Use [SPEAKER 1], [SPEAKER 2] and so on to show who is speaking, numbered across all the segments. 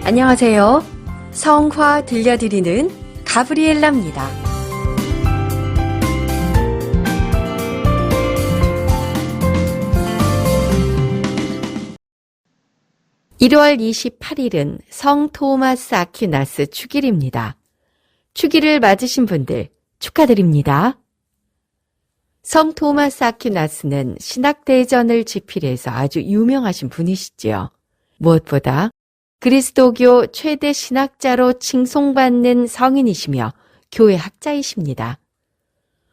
[SPEAKER 1] 안녕하세요. 성화 들려드리는 가브리엘라입니다. (1월 28일은) 성 토마스 아퀴나스 축일입니다. 축일을 맞으신 분들 축하드립니다. 성 토마스 아퀴나스는 신학대전을 집필해서 아주 유명하신 분이시지요. 무엇보다 그리스도교 최대 신학자로 칭송받는 성인이시며 교회 학자이십니다.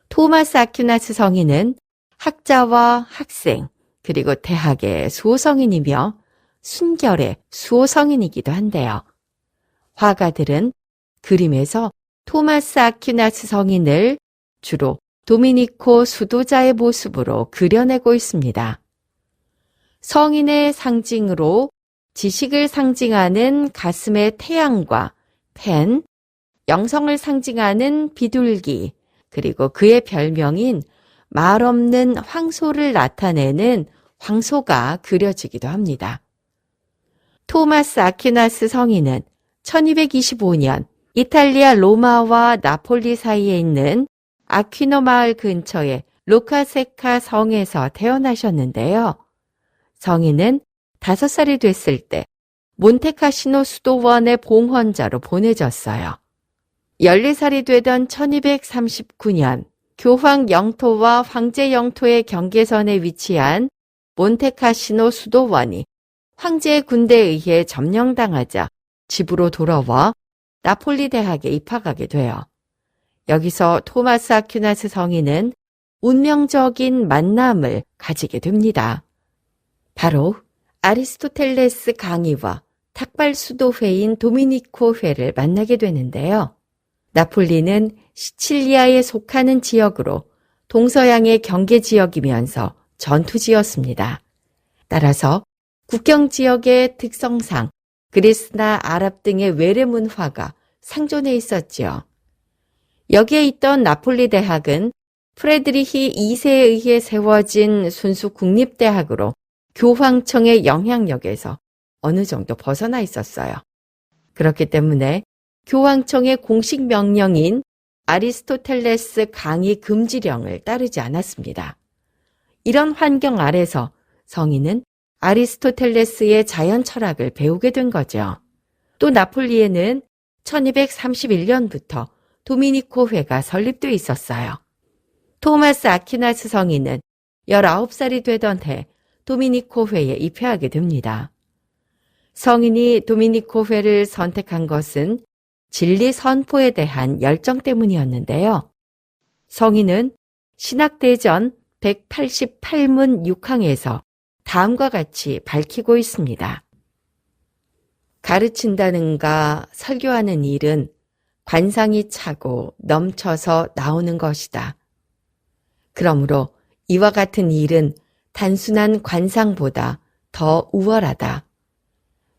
[SPEAKER 1] 토마스 아퀴나스 성인은 학자와 학생, 그리고 대학의 수호성인이며 순결의 수호성인이기도 한데요. 화가들은 그림에서 토마스 아퀴나스 성인을 주로 도미니코 수도자의 모습으로 그려내고 있습니다. 성인의 상징으로 지식을 상징하는 가슴의 태양과 펜, 영성을 상징하는 비둘기, 그리고 그의 별명인 말없는 황소를 나타내는 황소가 그려지기도 합니다. 토마스 아퀴나스 성인은 1225년 이탈리아 로마와 나폴리 사이에 있는 아퀴노 마을 근처의 로카세카 성에서 태어나셨는데요. 성인은 5살이 됐을 때 몬테카시노 수도원의 봉헌자로 보내졌어요. 14살이 되던 1239년 교황 영토와 황제 영토의 경계선에 위치한 몬테카시노 수도원이 황제의 군대에 의해 점령당하자 집으로 돌아와 나폴리 대학에 입학하게 돼요. 여기서 토마스 아퀴나스 성인은 운명적인 만남을 가지게 됩니다. 바로 아리스토텔레스 강의와 탁발 수도회인 도미니코 회를 만나게 되는데요. 나폴리는 시칠리아에 속하는 지역으로 동서양의 경계 지역이면서 전투지였습니다. 따라서 국경 지역의 특성상 그리스나 아랍 등의 외래 문화가 상존해 있었지요. 여기에 있던 나폴리 대학은 프레드리히 2세에 의해 세워진 순수 국립대학으로 교황청의 영향력에서 어느 정도 벗어나 있었어요. 그렇기 때문에 교황청의 공식 명령인 아리스토텔레스 강의 금지령을 따르지 않았습니다. 이런 환경 아래서 성인은 아리스토텔레스의 자연 철학을 배우게 된 거죠. 또 나폴리에는 1231년부터 도미니코 회가 설립돼 있었어요. 토마스 아퀴나스 성인은 19살이 되던 해 도미니코 회에 입회하게 됩니다. 성인이 도미니코 회를 선택한 것은 진리 선포에 대한 열정 때문이었는데요. 성인은 신학대전 188문 6항에서 다음과 같이 밝히고 있습니다. 가르친다는가 설교하는 일은 관상이 차고 넘쳐서 나오는 것이다. 그러므로 이와 같은 일은 단순한 관상보다 더 우월하다.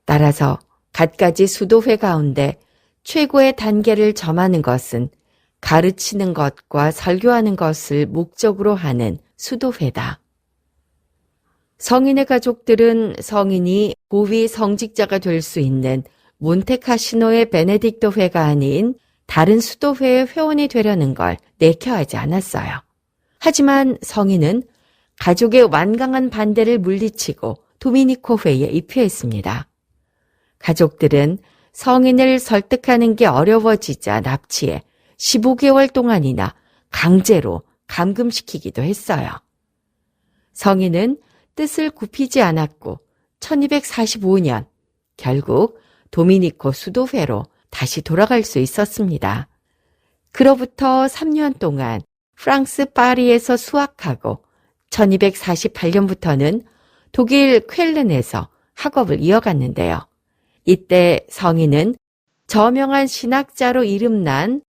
[SPEAKER 1] 따라서 갖가지 수도회 가운데 최고의 단계를 점하는 것은 가르치는 것과 설교하는 것을 목적으로 하는 수도회다. 성인의 가족들은 성인이 고위 성직자가 될 수 있는 몬테카시노의 베네딕토 회가 아닌 다른 수도회의 회원이 되려는 걸 내켜하지 않았어요. 하지만 성인은 가족의 완강한 반대를 물리치고 도미니코 회에 입회했습니다. 가족들은 성인을 설득하는 게 어려워지자 납치해 15개월 동안이나 강제로 감금시키기도 했어요. 성인은 뜻을 굽히지 않았고 1245년 결국 도미니코 수도회로 다시 돌아갈 수 있었습니다. 그로부터 3년 동안 프랑스 파리에서 수학하고 1248년부터는 독일 쾰른에서 학업을 이어갔는데요. 이때 성인은 저명한 신학자로 이름난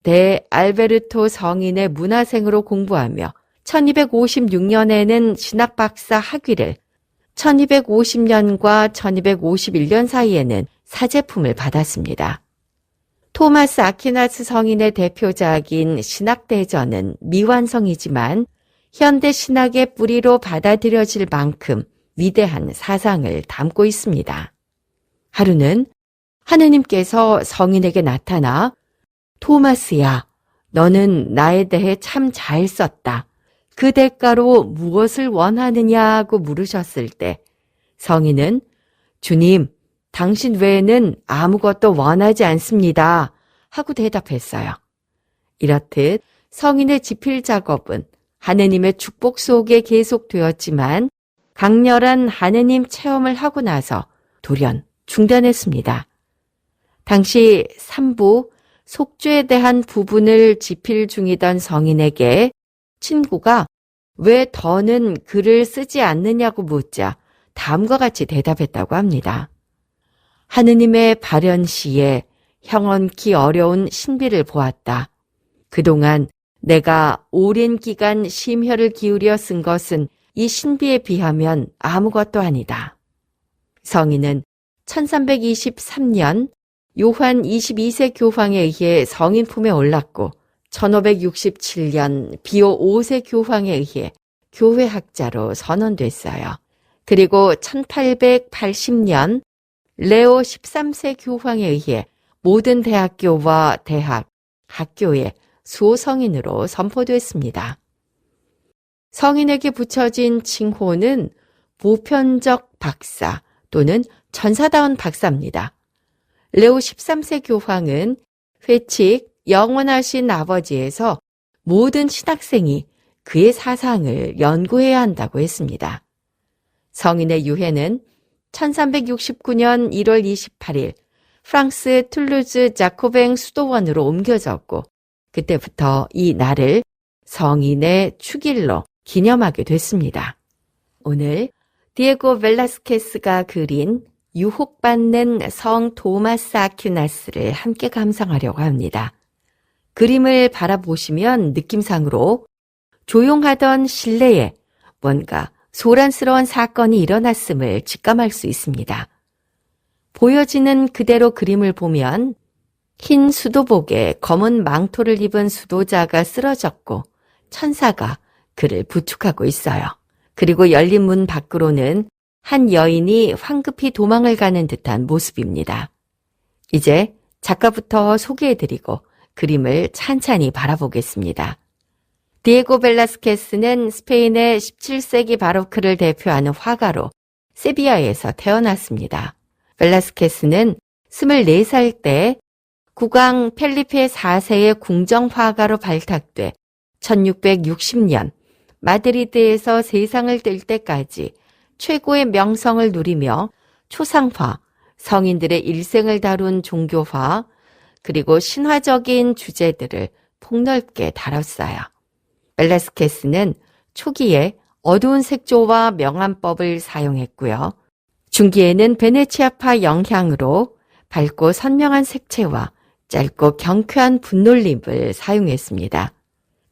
[SPEAKER 1] 데 알베르토 성인의 문화생으로 공부하며 1256년에는 신학박사 학위를, 1250년과 1251년 사이에는 사제품을 받았습니다. 토마스 아퀴나스 성인의 대표작인 신학대전은 미완성이지만 현대 신학의 뿌리로 받아들여질 만큼 위대한 사상을 담고 있습니다. 하루는 하느님께서 성인에게 나타나 토마스야, 너는 나에 대해 참 잘 썼다. 그 대가로 무엇을 원하느냐고 물으셨을 때 성인은 주님, 당신 외에는 아무것도 원하지 않습니다. 하고 대답했어요. 이렇듯 성인의 지필 작업은 하느님의 축복 속에 계속되었지만 강렬한 하느님 체험을 하고 나서 돌연 중단했습니다. 당시 3부 속죄에 대한 부분을 지필 중이던 성인에게 친구가 왜 더는 글을 쓰지 않느냐고 묻자 다음과 같이 대답했다고 합니다. 하느님의 발현 시에 형언키 어려운 신비를 보았다. 그동안 내가 오랜 기간 심혈을 기울여 쓴 것은 이 신비에 비하면 아무것도 아니다. 성인은 1323년 요한 22세 교황에 의해 성인 품에 올랐고 1567년 비오 5세 교황에 의해 교회 학자로 선언됐어요. 그리고 1880년 레오 13세 교황에 의해 모든 대학교와 대학, 학교의 수호성인으로 선포됐습니다. 성인에게 붙여진 칭호는 보편적 박사 또는 전사다운 박사입니다. 레오 13세 교황은 회칙 영원하신 아버지에서 모든 신학생이 그의 사상을 연구해야 한다고 했습니다. 성인의 유해는 1369년 1월 28일 프랑스 툴루즈 자코뱅 수도원으로 옮겨졌고 그때부터 이 날을 성인의 축일로 기념하게 됐습니다. 오늘 디에고 벨라스케스가 그린 유혹받는 성 토마스 아퀴나스를 함께 감상하려고 합니다. 그림을 바라보시면 느낌상으로 조용하던 실내에 뭔가 소란스러운 사건이 일어났음을 직감할 수 있습니다. 보여지는 그대로 그림을 보면 흰 수도복에 검은 망토를 입은 수도자가 쓰러졌고 천사가 그를 부축하고 있어요. 그리고 열린 문 밖으로는 한 여인이 황급히 도망을 가는 듯한 모습입니다. 이제 작가부터 소개해드리고 그림을 찬찬히 바라보겠습니다. 디에고 벨라스케스는 스페인의 17세기 바로크를 대표하는 화가로 세비야에서 태어났습니다. 벨라스케스는 24살 때 국왕 펠리페 4세의 궁정화가로 발탁돼 1660년 마드리드에서 세상을 뜰 때까지 최고의 명성을 누리며 초상화, 성인들의 일생을 다룬 종교화, 그리고 신화적인 주제들을 폭넓게 다뤘어요. 벨라스케스는 초기에 어두운 색조와 명암법을 사용했고요. 중기에는 베네치아파 영향으로 밝고 선명한 색채와 짧고 경쾌한 분놀림을 사용했습니다.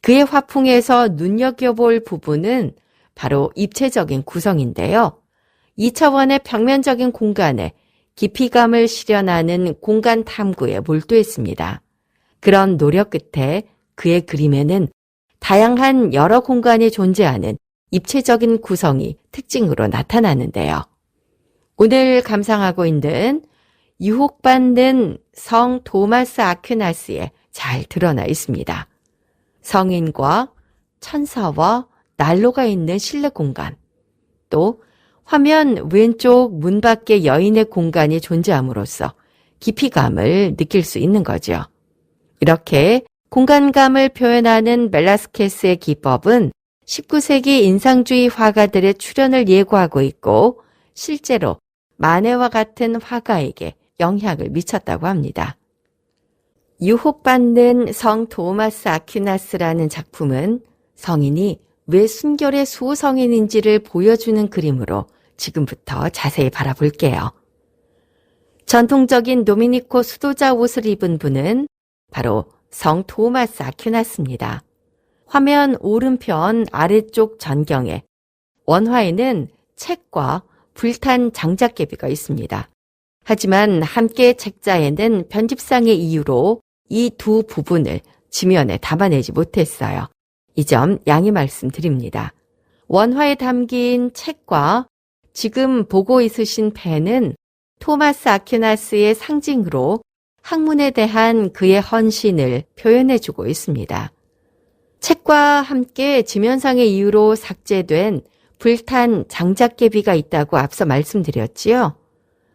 [SPEAKER 1] 그의 화풍에서 눈여겨볼 부분은 바로 입체적인 구성인데요. 2차원의 평면적인 공간에 깊이감을 실현하는 공간 탐구에 몰두했습니다. 그런 노력 끝에 그의 그림에는 다양한 여러 공간이 존재하는 입체적인 구성이 특징으로 나타나는데요. 오늘 감상하고 있는 유혹받는 성 토마스 아퀴나스에 잘 드러나 있습니다. 성인과 천사와 난로가 있는 실내 공간, 또 화면 왼쪽 문 밖에 여인의 공간이 존재함으로써 깊이감을 느낄 수 있는 거죠. 이렇게 공간감을 표현하는 벨라스케스의 기법은 19세기 인상주의 화가들의 출현을 예고하고 있고 실제로 마네와 같은 화가에게 영향을 미쳤다고 합니다. 유혹받는 성 토마스 아퀴나스라는 작품은 성인이 왜 순결의 수호성인인지를 보여주는 그림으로 지금부터 자세히 바라볼게요. 전통적인 도미니코 수도자 옷을 입은 분은 바로 성 토마스 아퀴나스입니다. 화면 오른편 아래쪽 전경에 원화에는 책과 불탄 장작개비가 있습니다. 하지만 함께 책자에는 편집상의 이유로 이 두 부분을 지면에 담아내지 못했어요. 이 점 양해 말씀드립니다. 원화에 담긴 책과 지금 보고 있으신 펜은 토마스 아퀴나스의 상징으로 학문에 대한 그의 헌신을 표현해주고 있습니다. 책과 함께 지면상의 이유로 삭제된 불탄 장작개비가 있다고 앞서 말씀드렸지요.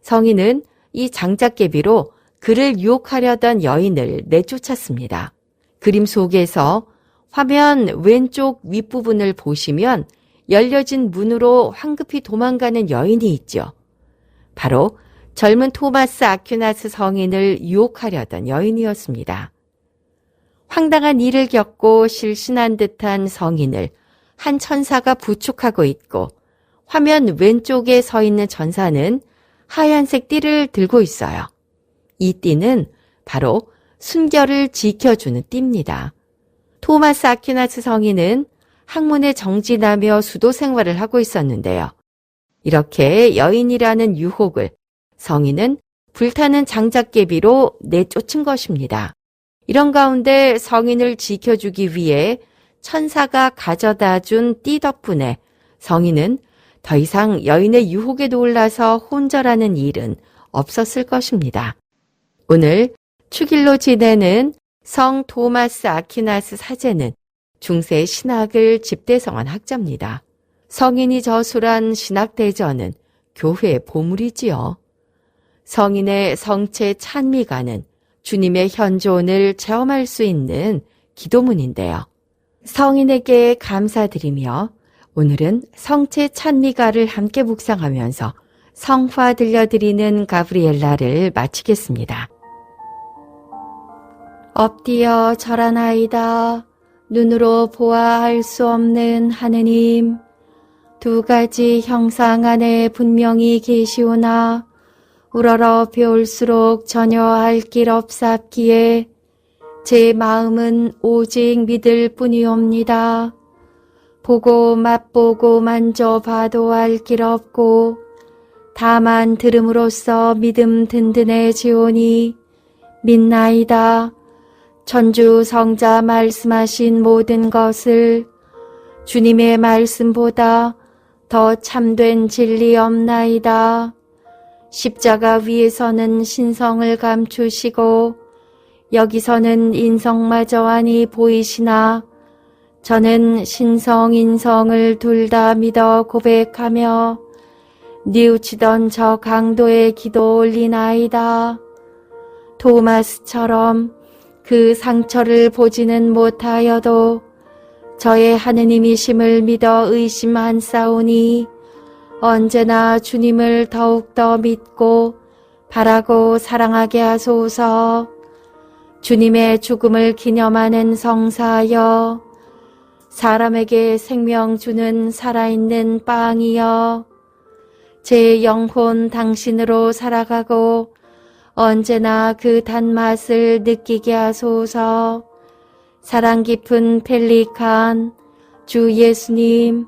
[SPEAKER 1] 성인은 이 장작개비로 그를 유혹하려던 여인을 내쫓았습니다. 그림 속에서 화면 왼쪽 윗부분을 보시면 열려진 문으로 황급히 도망가는 여인이 있죠. 바로 젊은 토마스 아퀴나스 성인을 유혹하려던 여인이었습니다. 황당한 일을 겪고 실신한 듯한 성인을 한 천사가 부축하고 있고 화면 왼쪽에 서 있는 천사는 하얀색 띠를 들고 있어요. 이 띠는 바로 순결을 지켜주는 띠입니다. 토마스 아퀴나스 성인은 학문에 정진하며 수도 생활을 하고 있었는데요. 이렇게 여인이라는 유혹을 성인은 불타는 장작개비로 내쫓은 것입니다. 이런 가운데 성인을 지켜주기 위해 천사가 가져다 준 띠 덕분에 성인은 더 이상 여인의 유혹에 놀라서 혼절하는 일은 없었을 것입니다. 오늘 축일로 지내는 성 토마스 아퀴나스 사제는 중세 신학을 집대성한 학자입니다. 성인이 저술한 신학대전은 교회의 보물이지요. 성인의 성체 찬미가는 주님의 현존을 체험할 수 있는 기도문인데요. 성인에게 감사드리며 오늘은 성체 찬미가를 함께 묵상하면서 성화 들려드리는 가브리엘라를 마치겠습니다. 엎드려 절하나이다. 눈으로 보아 알 수 없는 하느님, 두 가지 형상 안에 분명히 계시오나 우러러 배울수록 전혀 알 길 없사옵기에 제 마음은 오직 믿을 뿐이옵니다. 보고 맛보고 만져봐도 알 길 없고 다만 들음으로써 믿음 든든해지오니 믿나이다. 천주 성자 말씀하신 모든 것을 주님의 말씀보다 더 참된 진리 없나이다. 십자가 위에서는 신성을 감추시고 여기서는 인성마저 아니 보이시나 저는 신성 인성을 둘 다 믿어 고백하며 뉘우치던 저 강도의 기도 올리나이다. 토마스처럼 그 상처를 보지는 못하여도 저의 하느님이심을 믿어 의심한사오니 언제나 주님을 더욱더 믿고 바라고 사랑하게 하소서. 주님의 죽음을 기념하는 성사여, 사람에게 생명 주는 살아있는 빵이여, 제 영혼 당신으로 살아가고 언제나 그 단맛을 느끼게 하소서. 사랑 깊은 펠리칸, 주 예수님,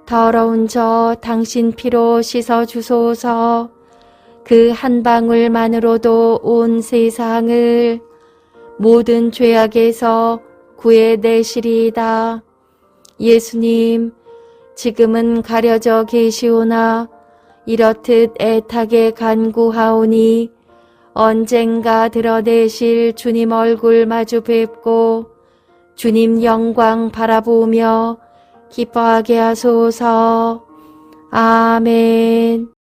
[SPEAKER 1] 더러운 저 당신 피로 씻어주소서. 그 한 방울만으로도 온 세상을 모든 죄악에서 구해내시리이다. 예수님, 지금은 가려져 계시오나 이렇듯 애타게 간구하오니 언젠가 드러내실 주님 얼굴 마주 뵙고 주님 영광 바라보며 기뻐하게 하소서. 아멘.